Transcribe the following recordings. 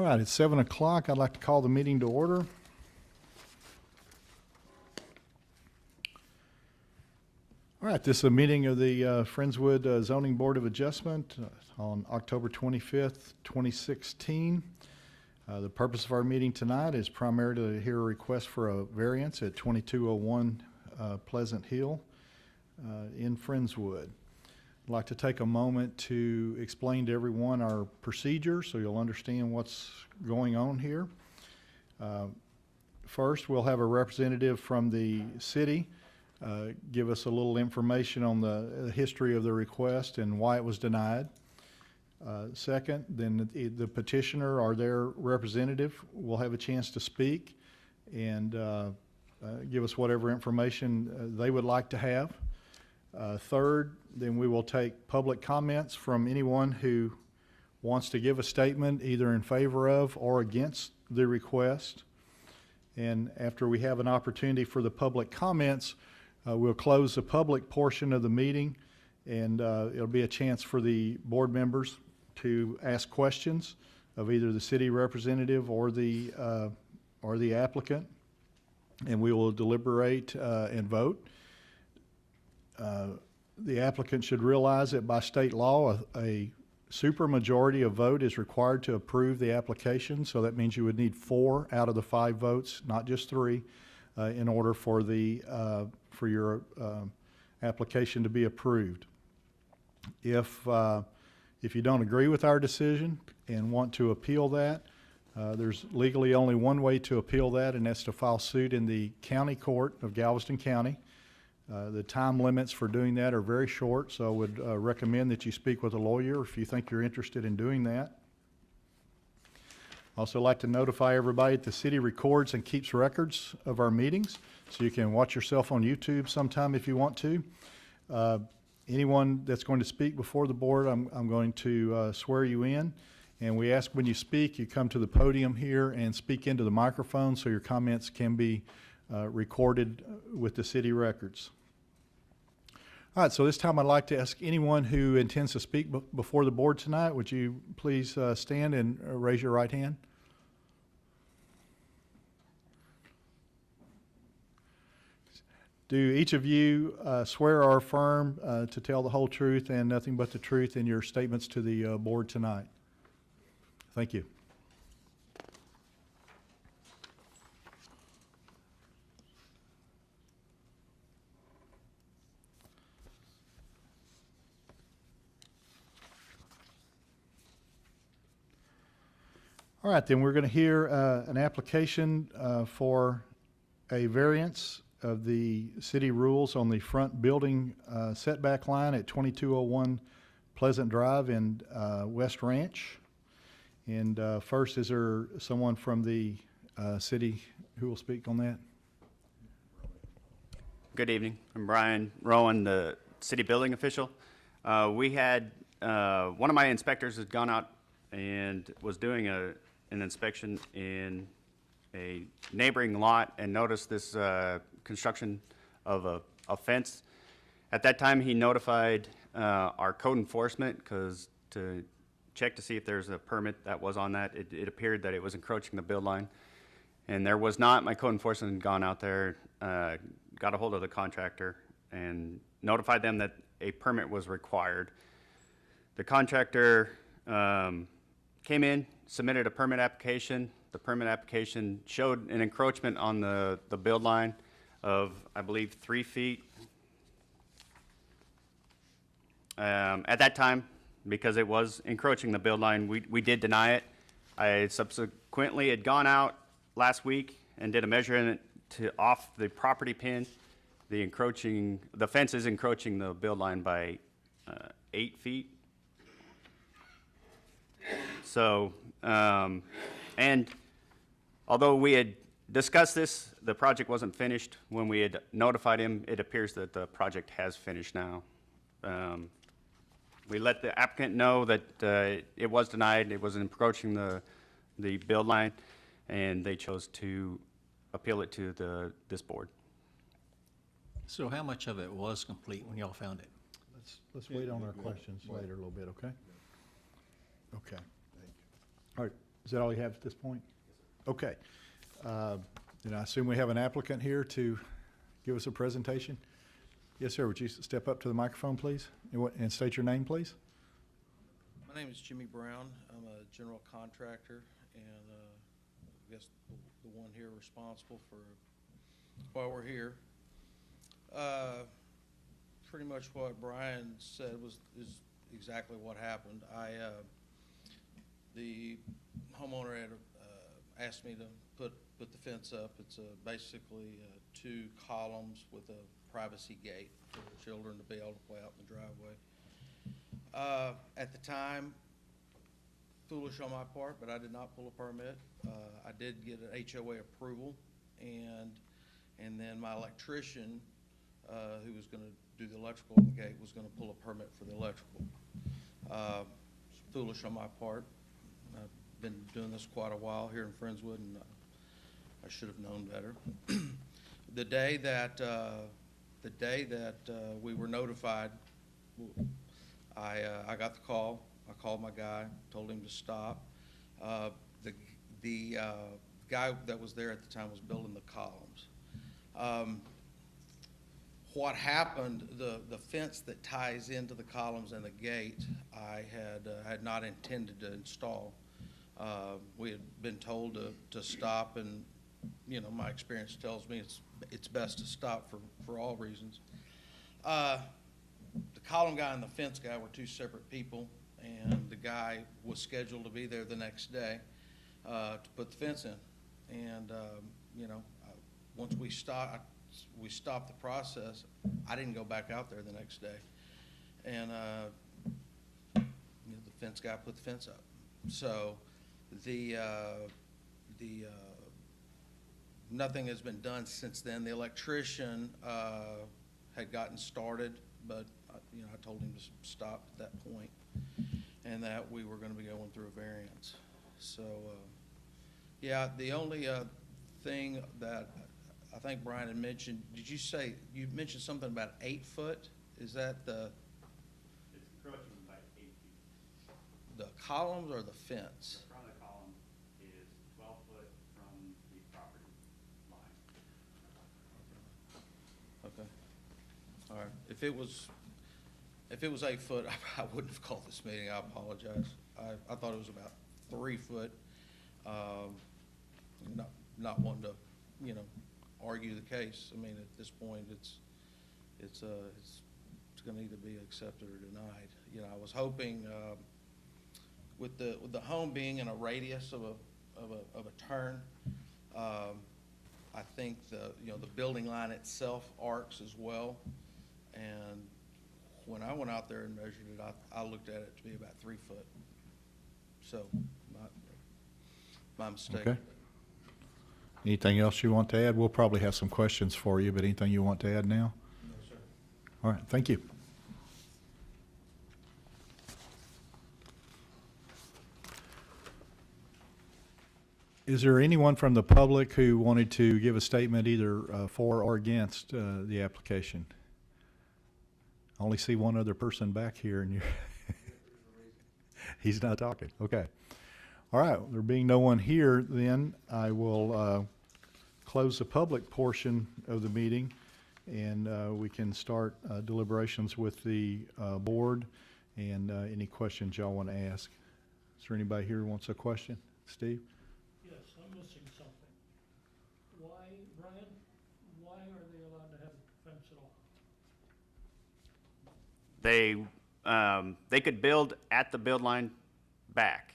All right, it's 7 o'clock. I'd like to call the meeting to order. All right, this is a meeting of the Friendswood-Zoning Board of Adjustment on October 25th, 2016. The purpose of our meeting tonight is primarily to hear a request for a variance at 2201 Pleasant Hill in Friendswood. I'd like to take a moment to explain to everyone our procedure so you'll understand what's going on here. First, we'll have a representative from the city give us a little information on the history of the request and why it was denied. Second, then the petitioner or their representative will have a chance to speak and give us whatever information they would like to have. Third, then we will take public comments from anyone who wants to give a statement either in favor of or against the request. And after we have an opportunity for the public comments, we'll close the public portion of the meeting, and it'll be a chance for the board members to ask questions of either the city representative or the applicant, and we will deliberate and vote. The applicant should realize that by state law, a supermajority of vote is required to approve the application, so that means you would need 4 out of the 5 votes, not just 3, in order for your application to be approved. If you don't agree with our decision and want to appeal that, there's legally only one way to appeal that, and that's to file suit in the county court of Galveston County. The time limits for doing that are very short, so I would recommend that you speak with a lawyer if you think you're interested in doing that. Also like to notify everybody that the city records and keeps records of our meetings, so you can watch yourself on YouTube sometime if you want to. Anyone that's going to speak before the board, I'm going to swear you in, and we ask when you speak, you come to the podium here and speak into the microphone so your comments can be recorded with the city records. All right, so this time I'd like to ask anyone who intends to speak before the board tonight, would you please stand and raise your right hand? Do each of you swear or affirm to tell the whole truth and nothing but the truth in your statements to the board tonight? Thank you. All right, then we're going to hear an application for a variance of the city rules on the front building setback line at 2201 Pleasant Drive in West Ranch. And first, is there someone from the city who will speak on that? Good evening. I'm Brian Rowan, the city building official. We had one of my inspectors had gone out and was doing an inspection in a neighboring lot and noticed this construction of a fence. At that time, he notified our code enforcement to check to see if there's a permit that was on that. It appeared that it was encroaching the build line, and there was not. My code enforcement had gone out there, got a hold of the contractor, and notified them that a permit was required. The contractor came in, submitted a permit application. The permit application showed an encroachment on the build line of, I believe, 3 feet. At that time, because it was encroaching the build line, we did deny it. I subsequently had gone out last week and did a measurement off the property pin. The fence is encroaching the build line by 8 feet. So, and although we had discussed this, the project wasn't finished when we had notified him. It appears that the project has finished now. We let the applicant know that it was denied, it was encroaching the build line, and they chose to appeal it to this board. So how much of it was complete when y'all found it? Let's wait on our questions later a little bit, okay? Okay. All right. Is that all you have at this point? Okay. Then I assume we have an applicant here to give us a presentation? Yes, sir. Would you step up to the microphone, please? And state your name, please? My name is Jimmy Brown. I'm a general contractor and I guess the one here responsible for why we're here. Pretty much what Brian said is exactly what happened. The homeowner had asked me to put the fence up. It's basically 2 columns with a privacy gate for children to be able to play out in the driveway. At the time, foolish on my part, but I did not pull a permit. I did get an HOA approval, and then my electrician, who was going to do the electrical on the gate, was going to pull a permit for the electrical. Foolish on my part. I've been doing this quite a while here in Friendswood, and I should have known better. The day that we were notified, I got the call. I called my guy, told him to stop. The guy that was there at the time was building the columns. What happened, the fence that ties into the columns and the gate, I had not intended to install. We had been told to stop, and you know, my experience tells me it's best to stop for all reasons. The column guy and the fence guy were 2 separate people, and the guy was scheduled to be there the next day to put the fence in. And you know, once we stopped the process, I didn't go back out there the next day, and you know, the fence guy put the fence up. So nothing has been done since then. The electrician had gotten started, but you know, I told him to stop at that point, and that we were going to be going through a variance. So yeah, the only thing that I think Brian had mentioned, did you say, you mentioned something about 8 foot? Is that the? It's encroaching by 8 feet. The columns or the fence? The front of the column is 12 foot from the property line. Okay. All right. If it was 8 foot, I wouldn't have called this meeting. I apologize. I thought it was about 3 foot. Not wanting to, you know, argue the case. I mean, at this point, it's going to either be accepted or denied. You know, I was hoping with the home being in a radius of a turn, I think the building line itself arcs as well. And when I went out there and measured it, I looked at it to be about 3 foot. So my mistake. Okay. Anything else you want to add? We'll probably have some questions for you, but anything you want to add now? No, sir. All right, thank you. Is there anyone from the public who wanted to give a statement either for or against the application? I only see one other person back here, and he's not talking. Okay. All right, there being no one here, then I will close the public portion of the meeting, and we can start deliberations with the board and any questions y'all want to ask. Is there anybody here who wants a question? Steve? Yes, I'm missing something. Why, Brian, why are they allowed to have a fence at all? They could build at the build line back.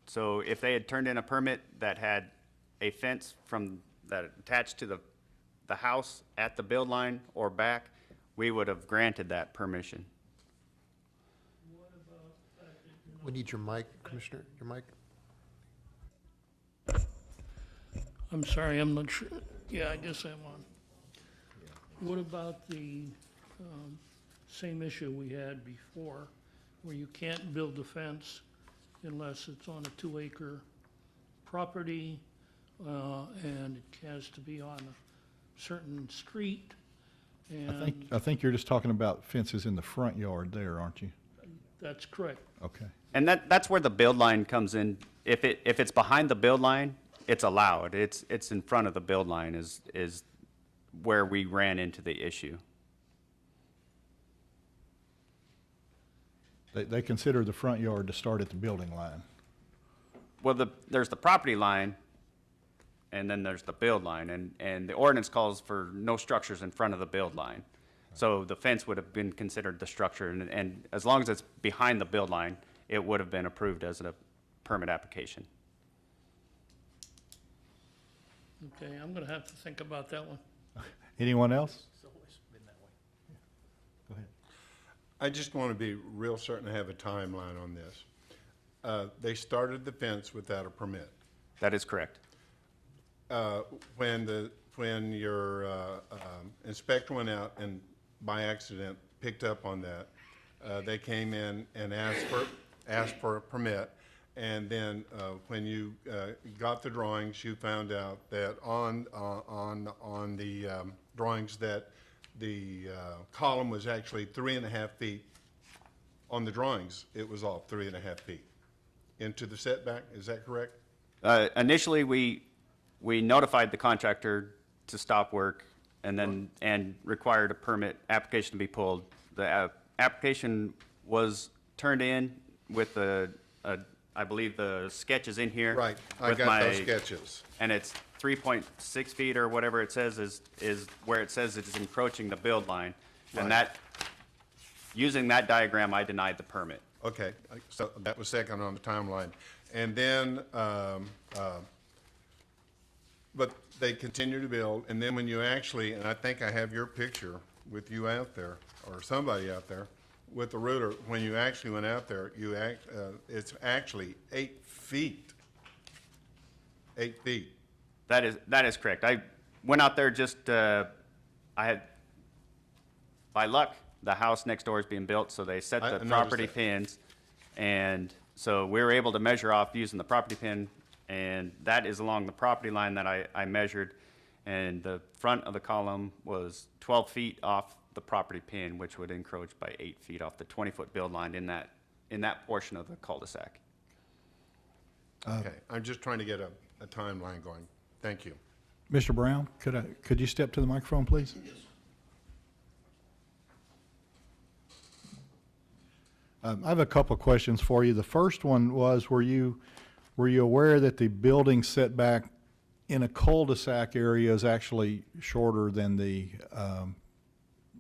So if they had turned in a permit that had a fence that attached to the house at the build line or back, we would have granted that permission. What about the fact that you're We need your mic, Commissioner, your mic. I'm sorry, I'm not sure. Yeah, I guess I'm on. What about the same issue we had before, where you can't build a fence unless it's on a 2-acre property, and it has to be on a certain street, and I think you're just talking about fences in the front yard there, aren't you? that's correct. Okay. And that's where the build line comes in if it's behind the build line, it's allowed. It's in front of the build line is where we ran into the issue. They consider the front yard to start at the building line. Well, there's the property line, and then there's the build line, and the ordinance calls for no structures in front of the build line. So the fence would have been considered the structure, and as long as it's behind the build line, it would have been approved as a permit application. Okay, I'm gonna have to think about that one. Anyone else? Go ahead. I just want to be real certain to have a timeline on this. They started the fence without a permit. That is correct. When your inspector went out and by accident picked up on that, they came in and asked for a permit. And then when you got the drawings, you found out that on the drawings that the column was actually 3.5 feet. On the drawings, it was off 3.5 feet into the setback. Is that correct? Initially, we notified the contractor to stop work and required a permit application to be pulled. The application was turned in with I believe the sketch is in here. Right, I with got those sketches. And it's 3.6 feet or whatever it says is where it says it's encroaching the build line. And Right. using that diagram, I denied the permit. Okay, so that was second on the timeline. And then, but they continue to build, and then when you actually, and I think I have your picture with you out there, or somebody out there, with the ruler, when you actually went out there, it's actually 8 feet. 8 feet. That is correct. I went out there by luck, the house next door is being built, so they set I the noticed property that. pins. And so we were able to measure off using the property pin, and that is along the property line that I measured. And the front of the column was 12 feet off the property pin, which would encroach by 8 feet off the 20-foot build line in that portion of the cul-de-sac. Okay, I'm just trying to get a timeline going. Thank you. Mr. Brown, could you step to the microphone, please? I have a couple of questions for you. The first one was, were you aware that the building setback in a cul-de-sac area is actually shorter than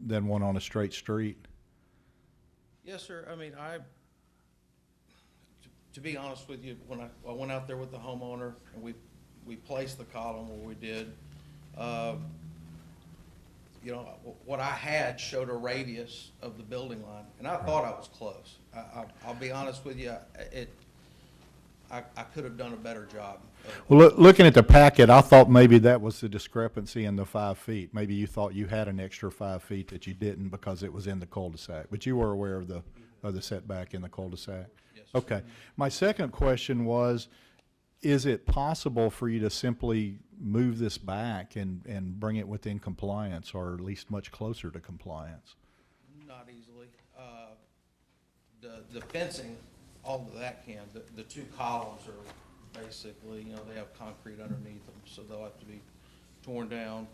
than one on a straight street? Yes, sir. I mean, to be honest with you, when I went out there with the homeowner and we placed the column where we did, you know, what I had showed a radius of the building line, and I thought I was close. I'll be honest with you, I could have done a better job. Well, looking at the packet, I thought maybe that was the discrepancy in the 5 feet. Maybe you thought you had an extra 5 feet that you didn't because it was in the cul-de-sac, but you were aware of the setback in the cul-de-sac? Yes. Okay. My second question was, is it possible for you to simply move this back and bring it within compliance, or at least much closer to compliance? Not easily. The fencing, all of that can. The two columns are basically, you know, they have concrete underneath them, so they'll have to be torn down,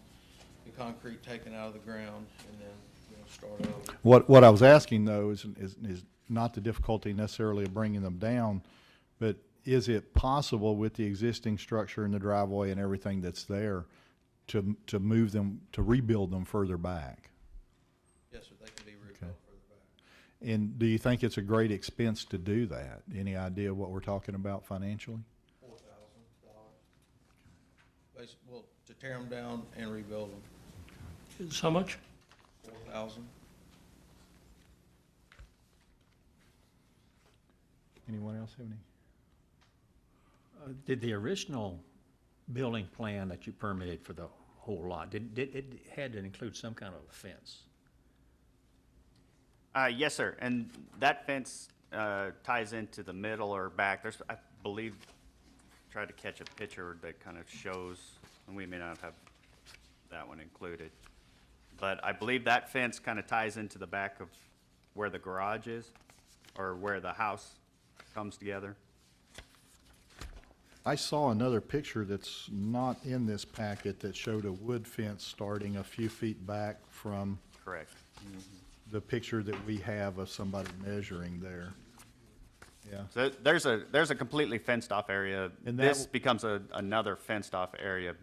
the concrete taken out of the ground, and then, you know, start over. What I was asking, though, is not the difficulty necessarily of bringing them down, but is it possible with the existing structure in the driveway and everything that's there to move them, to rebuild them further back? Yes, sir, they can be rebuilt further back. And do you think it's a great expense to do that? Any idea what we're talking about financially? $4,000. Well, to tear them down and rebuild them, Is how much? $4,000. Anyone else have any? Did the original building plan that you permitted for the whole lot, did it had to include some kind of a fence? Yes, sir. And that fence ties into the middle or back. There's, I believe, tried to catch a picture that kind of shows, and we may not have that one included. But I believe that fence kind of ties into the back of where the garage is, or where the house comes together. I saw another picture that's not in this packet that showed a wood fence starting a few feet back from Correct. the picture that we have of somebody measuring there. Yeah, So there's a completely fenced-off area. And This that- becomes another fenced-off area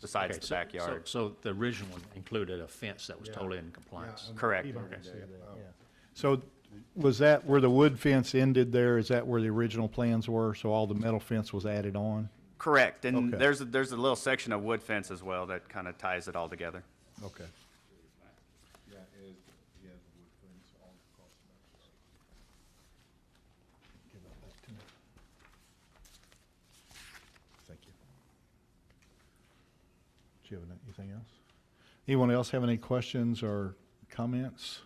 besides Okay, the so- backyard. So the original one included a fence that was totally in compliance. Correct. so was that where the wood fence ended there? Is that where the original plans were? So all the metal fence was added on? Correct, and Okay. there's a little section of wood fence as well that kind of ties it all together. Okay. Thank you. Do you have anything else? Anyone else have any questions or comments?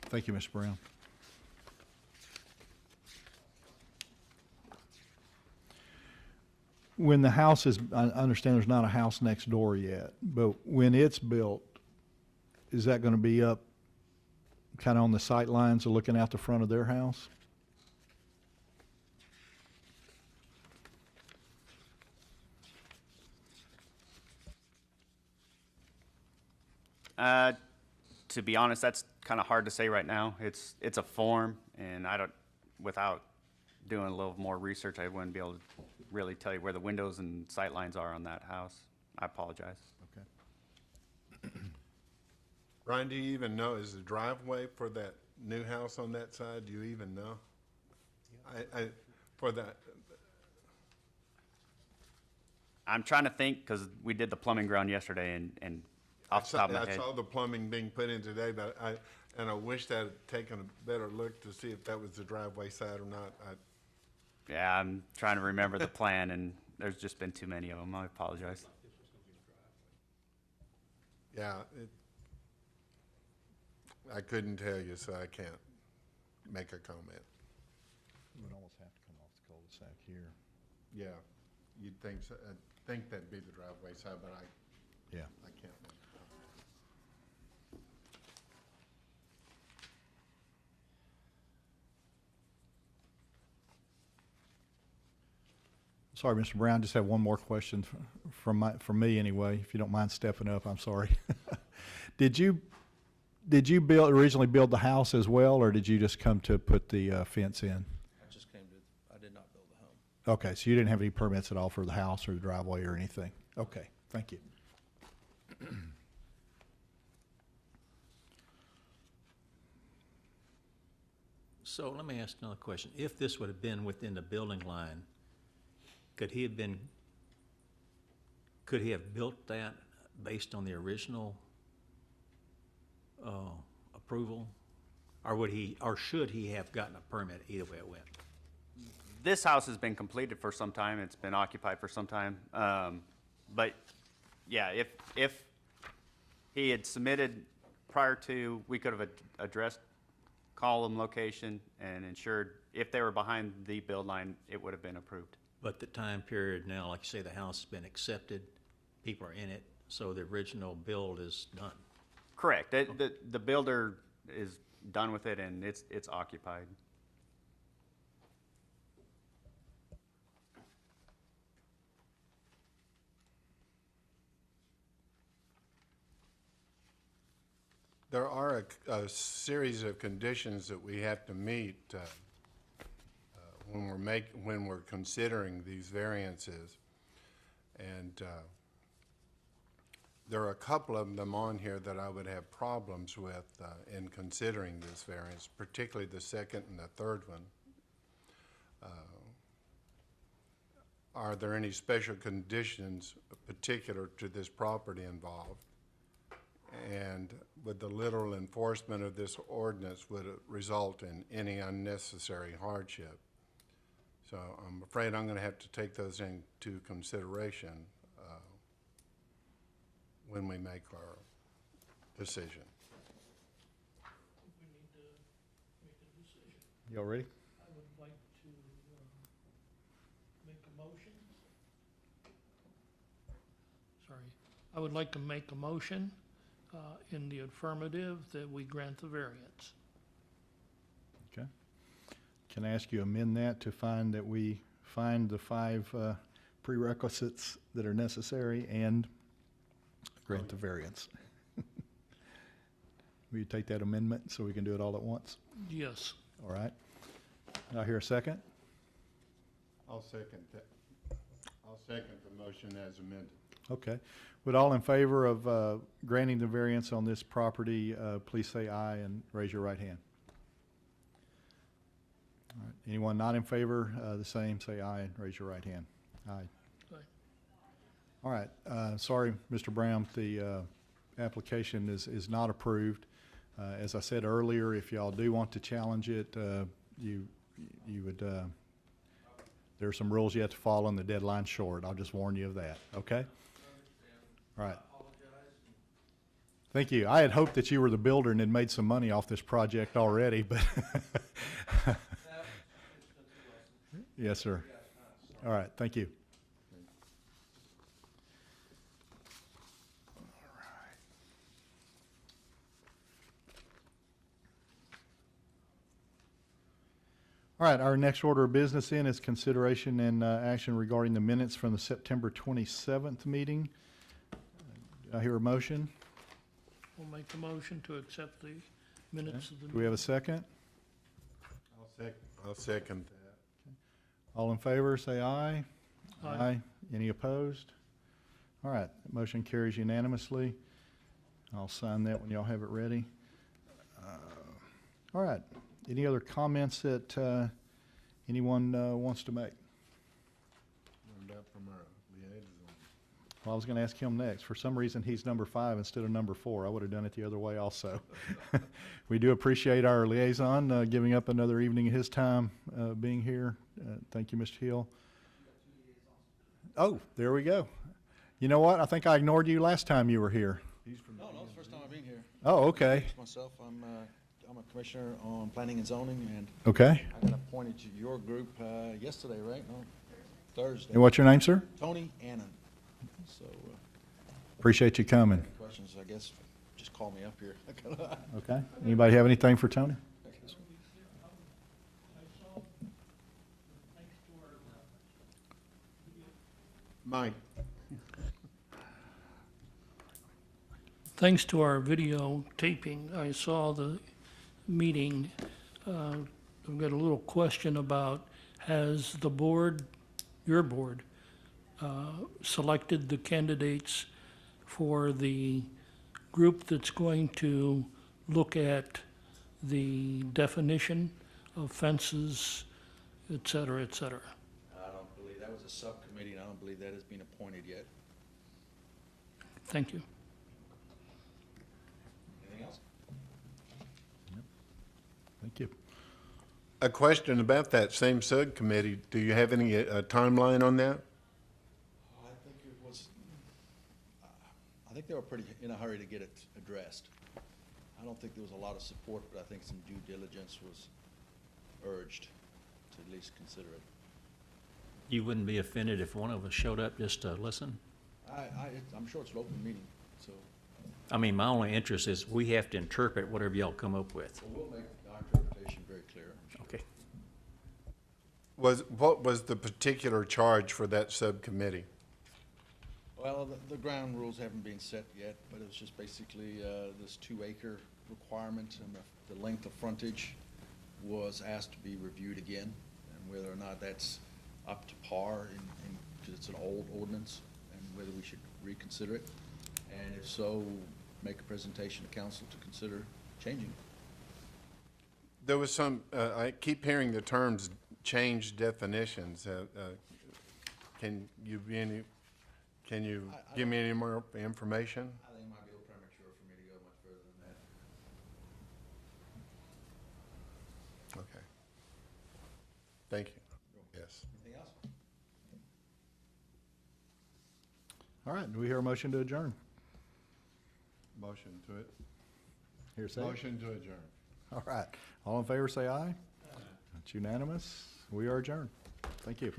Thank you, Mr. Brown. When the house is, I understand there's not a house next door yet, but when it's built, is that going to be up kind of on the sight lines of looking out the front of their house? To be honest, that's kind of hard to say right now. It's a form, and I don't, without doing a little more research, I wouldn't be able to really tell you where the windows and sight lines are on that house. I apologize. Okay. Ryan, do you even know, is the driveway for that new house on that side, do you even know? For that, I'm trying to think, because we did the plumbing ground yesterday, and off the top of my I head. saw the plumbing being put in today, but I wish that had taken a better look to see if that was the driveway side or not. Yeah, I'm trying to remember the plan, and there's just been too many of them. I apologize. Yeah, I couldn't tell you, so I can't make a comment. It would almost have to come off the cul-de-sac here. Yeah, you'd think so, I think that'd be the driveway side, but Yeah. I can't make a comment. Sorry, Mr. Brown, just have one more question from me anyway, if you don't mind stepping up, I'm sorry. Did you originally build the house as well, or did you just come to put the fence in? I just came to, I did not build the home. Okay, so you didn't have any permits at all for the house or the driveway or anything? Okay, thank you. So let me ask another question. If this would have been within the building line, could he have built that based on the original approval? Or should he have gotten a permit either way it went? This house has been completed for some time. It's been occupied for some time. But yeah, if he had submitted prior to, we could have addressed column location and ensured if they were behind the build line, it would have been approved. But the time period now, like you say, the house has been accepted, people are in it, so the original build is done. Correct. The builder is done with it and it's occupied. There are a series of conditions that we have to meet when we're considering these variances. And there are a couple of them on here that I would have problems with in considering this variance, particularly the second and the third one. Are there any special conditions particular to this property involved? And would the literal enforcement of this ordinance would it result in any unnecessary hardship? So I'm afraid I'm going to have to take those into consideration when we make our decision. We need to make a decision. Y'all ready? I would like to make a motion. Sorry. I would like to make a motion in the affirmative that we grant the variance. can I ask you amend that to find that we find the 5 prerequisites that are necessary and grant the variance? Will you take that amendment so we can do it all at once? Yes. All right. Do I hear a second? I'll second that. I'll second the motion as amended. Okay. Would all in favor of granting the variance on this property, please say aye and raise your right hand. All right. Anyone not in favor, the same, say aye and raise your right hand. Aye. Aye. All right. Sorry, Mr. Brown, the application is not approved. As I said earlier, if y'all do want to challenge it, you would, there are some rules you have to follow and the deadline's short. I'll just warn you of that, okay? All right. Thank you. I had hoped that you were the builder and had made some money off this project already, but yes, sir. All right, thank you. All right, our next order of business then is consideration and action regarding the minutes from the September 27th meeting. Do I hear a motion? We'll make the motion to accept the minutes of the. Do we have a second? I'll second that. All in favor, say aye. Aye. Any opposed? All right, motion carries unanimously. I'll sign that when y'all have it ready. All right, any other comments that anyone wants to make? What about from our liaison? Well, I was going to ask him next. For some reason, he's number 5 instead of number 4. I would have done it the other way also. We do appreciate our liaison giving up another evening of his time being here. Thank you, Mr. Hill. Oh, there we go. You know what? I think I ignored you last time you were here. No, it's the first time I've been here. Oh, okay. Myself, I'm a commissioner on planning and zoning, and Okay. I got appointed to your group yesterday, right? No, Thursday. And what's your name, sir? Tony Annan. So, Appreciate you coming. questions, I guess, just call me up here. Okay. Anybody have anything for Tony? Mike? Thanks to our video taping, I saw the meeting. I've got a little question about, has the board, your board, selected the candidates for the group that's going to look at the definition of fences, et cetera, et cetera? I don't believe, that was a subcommittee, and I don't believe that has been appointed yet. Thank you. Anything else? Thank you. A question about that same subcommittee. Do you have any timeline on that? I think it was, I think they were pretty in a hurry to get it addressed. I don't think there was a lot of support, but I think some due diligence was urged to at least consider it. You wouldn't be offended if one of us showed up just to listen? I'm sure it's an open meeting, so I mean, my only interest is we have to interpret whatever y'all come up with. we'll make our interpretation very clear, I'm sure. Okay. What was the particular charge for that subcommittee? Well, the ground rules haven't been set yet, but it was just basically this 2-acre requirement, and the length of frontage was asked to be reviewed again, and whether or not that's up to par, because it's an old ordinance, and whether we should reconsider it, and if so, make a presentation to council to consider changing it. There was some, I keep hearing the terms change definitions. Can you give me any more information? I think it might be a little premature for me to go much further than that. Okay. Thank you. Yes. Anything else? All right. Do we hear a motion to adjourn? Motion to it. Hear a second? Motion to adjourn. All right. All in favor, say aye. That's unanimous. We are adjourned. Thank you.